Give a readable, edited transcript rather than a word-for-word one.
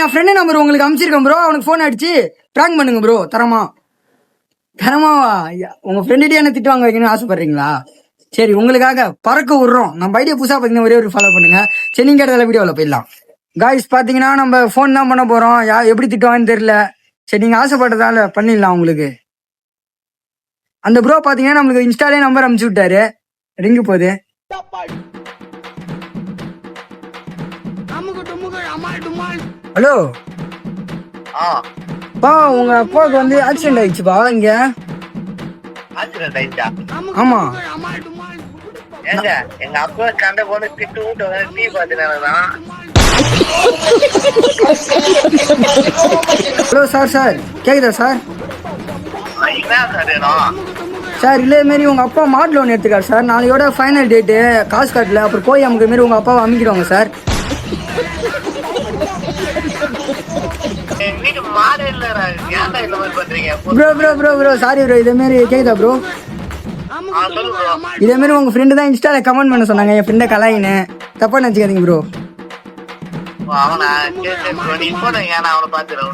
என் friend number உங்களுக்கு அனுப்பிச்சிருக்கேன் bro. அவனுக்கு phone அடிச்சு ப்ராங்க் பண்ணுங்க ப்ரோ. தரமாவா? உங்க ஃப்ரெண்டுகிட்டே என்ன திட்டு வாங்க வைக்கணும்னு ஆசைப்படுறீங்களா? சரி, உங்களுக்காக பறக்க விடுறோம். நம்ம ஐடியா புதுசாக பார்த்தீங்கன்னா ஒரே ஒரு ஃபாலோ பண்ணுங்க. சரி, நீங்க கேட்டதில் வீடியோவில் போயிடலாம். காய்ஸ் பார்த்தீங்கன்னா நம்ம ஃபோன் தான் பண்ண போகிறோம். எப்படி திட்டுவாங்கன்னு தெரியல. சரி, நீங்கள் ஆசைப்பட்டதால பண்ணிடலாம் உங்களுக்கு. அந்த ப்ரோ பார்த்தீங்கன்னா நம்மளுக்கு இன்ஸ்டாலே நம்பர் அனுப்பிச்சு விட்டாரு. ரிங்கு போகுது. ஹலோ பா, உங்க அப்பாவுக்கு வந்து ஆக்சிடென்ட் ஆயிடுச்சுப்பா. இங்க ஆக்சிடென்ட் ஆயிடுச்சா? ஆமா. எங்க அப்பா சண்டை போட்டு திட்டு விட்டு டீ பார்த்துனாலதான். ஹலோ சார் கேக்குதா சார்? என்ன சார் வேணும்? சார் இதே மாரி உங்க அப்பா மாட் லோன் எடுத்துக்காரு சார். நாளையோட ஃபைனல் டேட்டு. காசு கட்டல, அப்புறம் போய் நமக்கு மாரி உங்க அப்பாவை அமைக்கிடுவாங்க சார். வீட்டு மாடு இல்ல, ஏன்டா இந்த மாதிரி பண்றீங்க? Bro sorry bro. இதே மாதிரி கேக்குதா ப்ரோ? சொல்லு ப்ரோ. இதே மாதிரி உங்க ஃப்ரெண்டு தான் இன்ஸ்டால கமெண்ட் பண்ண சொன்னாங்க என் ஃப்ரெண்டை கலாயின்னு. தப்பா நினைச்சுக்காதீங்க ப்ரோ. அவனா? சரி ப்ரோ, நீ போன ஏன்னா அவனை பாத்துறேன்.